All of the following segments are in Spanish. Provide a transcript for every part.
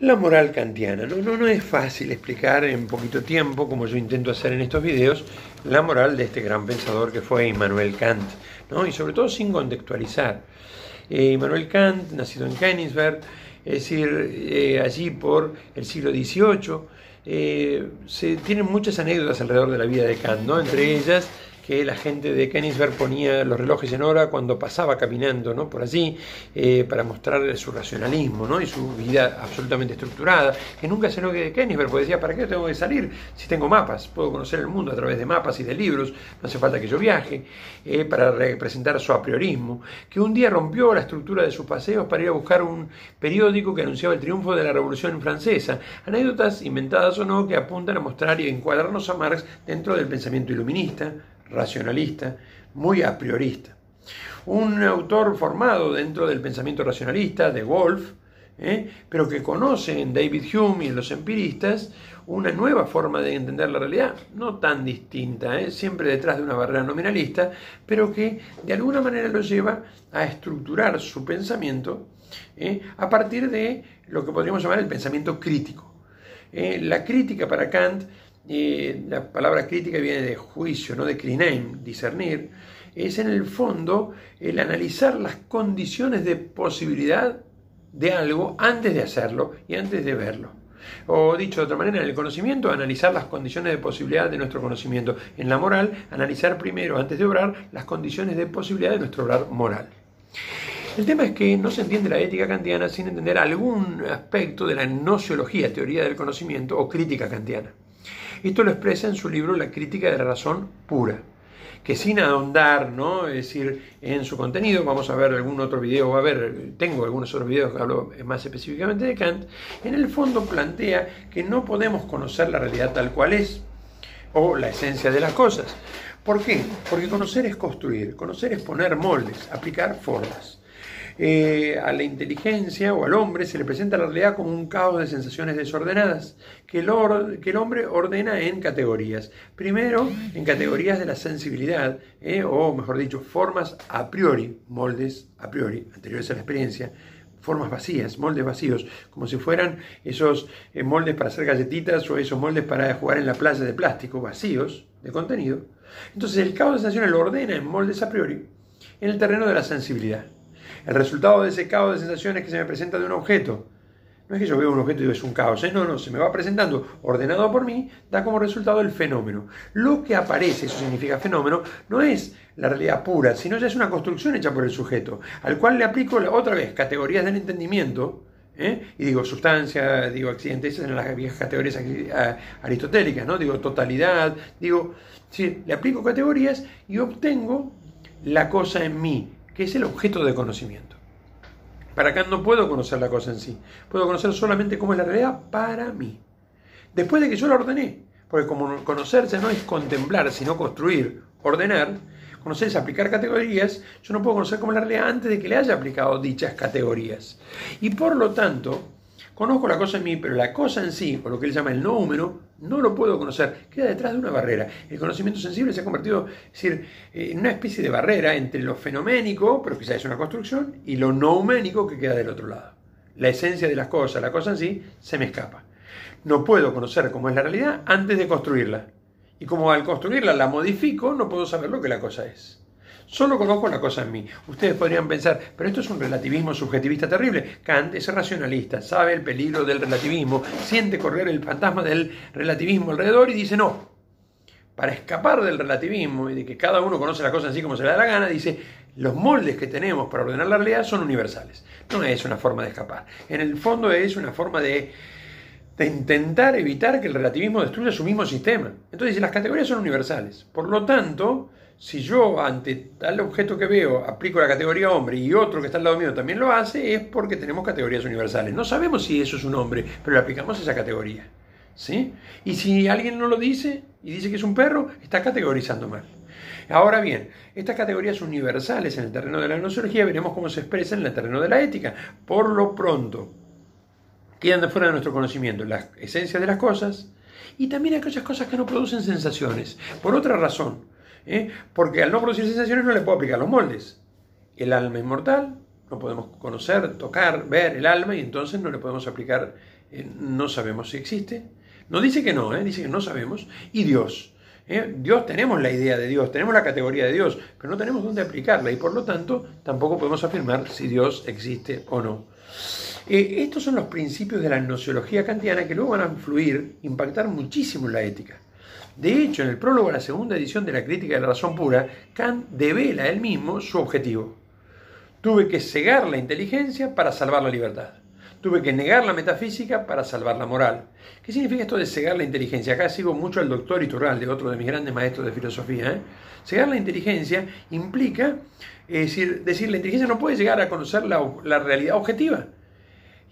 La moral kantiana. No es fácil explicar en poquito tiempo, como yo intento hacer en estos videos, la moral de este gran pensador que fue Immanuel Kant, ¿no? Y sobre todo sin contextualizar. Immanuel Kant, nacido en Königsberg, es decir, allí por el siglo XVIII, se tienen muchas anécdotas alrededor de la vida de Kant, ¿no? Entre ellas que la gente de Königsberg ponía los relojes en hora cuando pasaba caminando, ¿no?, por allí, para mostrar su racionalismo, ¿no?, y su vida absolutamente estructurada, que nunca se enoje de Königsberg, porque decía, ¿para qué tengo que salir si tengo mapas? Puedo conocer el mundo a través de mapas y de libros, no hace falta que yo viaje, para representar su apriorismo, que un día rompió la estructura de sus paseos para ir a buscar un periódico que anunciaba el triunfo de la Revolución Francesa. Anécdotas inventadas o no que apuntan a mostrar y encuadrarnos a Marx dentro del pensamiento iluminista, racionalista, muy a priorista. Un autor formado dentro del pensamiento racionalista de Wolff, pero que conoce en David Hume y en los empiristas una nueva forma de entender la realidad, no tan distinta, siempre detrás de una barrera nominalista, pero que de alguna manera lo lleva a estructurar su pensamiento a partir de lo que podríamos llamar el pensamiento crítico. La crítica para Kant, la palabra crítica viene de juicio, no de krinein, discernir, es en el fondo el analizar las condiciones de posibilidad de algo antes de hacerlo y antes de verlo. O dicho de otra manera, en el conocimiento, analizar las condiciones de posibilidad de nuestro conocimiento. En la moral, analizar primero, antes de obrar, las condiciones de posibilidad de nuestro obrar moral. El tema es que no se entiende la ética kantiana sin entender algún aspecto de la nociología, teoría del conocimiento o crítica kantiana. Esto lo expresa en su libro La crítica de la razón pura, que sin ahondar, ¿no?, es decir, en su contenido, vamos a ver algún otro video, tengo algunos otros videos que hablo más específicamente de Kant, en el fondo plantea que no podemos conocer la realidad tal cual es, o la esencia de las cosas. ¿Por qué? Porque conocer es construir, conocer es poner moldes, aplicar formas. A la inteligencia o al hombre se le presenta la realidad como un caos de sensaciones desordenadas que el hombre ordena en categorías. Primero, en categorías de la sensibilidad, o mejor dicho, formas a priori, moldes a priori, anteriores a la experiencia, formas vacías, moldes vacíos, como si fueran esos moldes para hacer galletitas o esos moldes para jugar en la playa de plástico, vacíos de contenido. Entonces el caos de sensaciones lo ordena en moldes a priori en el terreno de la sensibilidad. El resultado de ese caos de sensaciones que se me presenta de un objeto, no es que yo veo un objeto y digo es un caos, no, se me va presentando ordenado por mí, da como resultado el fenómeno. Lo que aparece, eso significa fenómeno, no es la realidad pura, sino ya es una construcción hecha por el sujeto, al cual le aplico otra vez categorías del entendimiento, y digo sustancia, digo accidente, esas eran las viejas categorías aristotélicas, ¿no? Digo totalidad, sí, le aplico categorías y obtengo la cosa en mí, que es el objeto de conocimiento. Para Kant no puedo conocer la cosa en sí, puedo conocer solamente cómo es la realidad para mí, después de que yo la ordené, porque como conocerse no es contemplar, sino construir, ordenar. Conocer es aplicar categorías, yo no puedo conocer cómo es la realidad antes de que le haya aplicado dichas categorías. Y por lo tanto, conozco la cosa en mí, pero la cosa en sí, o lo que él llama el noúmeno, no lo puedo conocer, queda detrás de una barrera. El conocimiento sensible se ha convertido, es decir, en una especie de barrera entre lo fenoménico, pero que ya es una construcción, y lo nouménico que queda del otro lado. La esencia de las cosas, la cosa en sí, se me escapa. No puedo conocer cómo es la realidad antes de construirla. Y como al construirla la modifico, no puedo saber lo que la cosa es. Solo conozco la cosa en mí. Ustedes podrían pensar, pero esto es un relativismo subjetivista terrible. Kant es racionalista, sabe el peligro del relativismo, siente correr el fantasma del relativismo alrededor y dice no. Para escapar del relativismo y de que cada uno conoce la cosa así como se le da la gana, dice, los moldes que tenemos para ordenar la realidad son universales. No es una forma de escapar. En el fondo es una forma de intentar evitar que el relativismo destruya su mismo sistema. Entonces las categorías son universales. Por lo tanto, si yo ante tal objeto que veo aplico la categoría hombre y otro que está al lado mío también lo hace, es porque tenemos categorías universales. No sabemos si eso es un hombre, pero le aplicamos esa categoría, ¿sí? Y si alguien no lo dice y dice que es un perro, está categorizando mal. Ahora bien, estas categorías universales en el terreno de la nociología veremos cómo se expresan en el terreno de la ética. Por lo pronto, quedan de fuera de nuestro conocimiento las esencias de las cosas y también aquellas cosas que no producen sensaciones. Por otra razón, porque al no producir sensaciones no le puedo aplicar los moldes. El alma es mortal, no podemos conocer, tocar, ver el alma y entonces no le podemos aplicar no sabemos si existe. No dice que no, dice que no sabemos. Y Dios. Dios, tenemos la idea de Dios, tenemos la categoría de Dios, pero no tenemos dónde aplicarla y por lo tanto tampoco podemos afirmar si Dios existe o no. Estos son los principios de la gnoseología kantiana que luego van a influir, impactar muchísimo en la ética. De hecho, en el prólogo a la segunda edición de la Crítica de la Razón Pura, Kant devela él mismo su objetivo. Tuve que cegar la inteligencia para salvar la libertad. Tuve que negar la metafísica para salvar la moral. ¿Qué significa esto de cegar la inteligencia? Acá sigo mucho al doctor Iturralde, otro de mis grandes maestros de filosofía. Cegar la inteligencia implica decir, la inteligencia no puede llegar a conocer la realidad objetiva.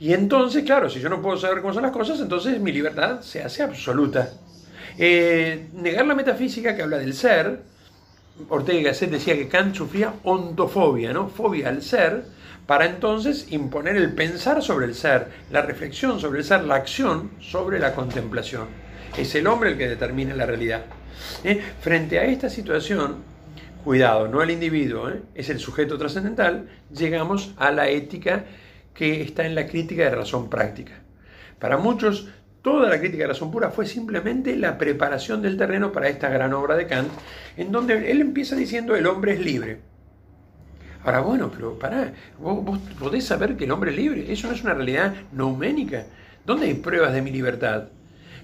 Y entonces, claro, si yo no puedo saber cómo son las cosas, entonces mi libertad se hace absoluta. Negar la metafísica que habla del ser. Ortega y Gasset decía que Kant sufría ontofobia, ¿no? Fobia al ser, para entonces imponer el pensar sobre el ser, la reflexión sobre el ser, la acción sobre la contemplación. Es el hombre el que determina la realidad. Frente a esta situación, cuidado, no el individuo, es el sujeto trascendental, llegamos a la ética que está en la crítica de razón práctica. Para muchos, toda la crítica de razón pura fue simplemente la preparación del terreno para esta gran obra de Kant, en donde él empieza diciendo el hombre es libre. Ahora, bueno, pero pará, vos podés saber que el hombre es libre. Eso no es una realidad nouménica. ¿Dónde hay pruebas de mi libertad?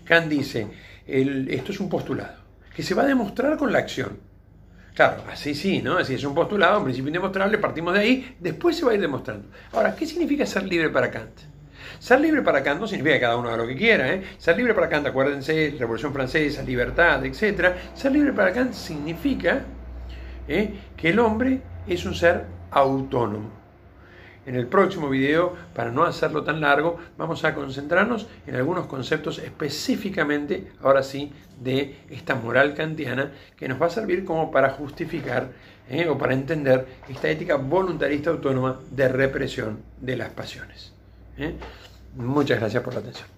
Kant dice, esto es un postulado, que se va a demostrar con la acción. Claro, así sí, ¿no? Así es un postulado, un principio indemostrable, partimos de ahí, después se va a ir demostrando. Ahora, ¿qué significa ser libre para Kant? Ser libre para Kant no significa que cada uno haga lo que quiera, Ser libre para Kant, acuérdense, Revolución Francesa, libertad, etc. Ser libre para Kant significa que el hombre es un ser autónomo. En el próximo video, para no hacerlo tan largo, vamos a concentrarnos en algunos conceptos específicamente, ahora sí, de esta moral kantiana que nos va a servir como para justificar o para entender esta ética voluntarista autónoma de represión de las pasiones. Muchas gracias por la atención.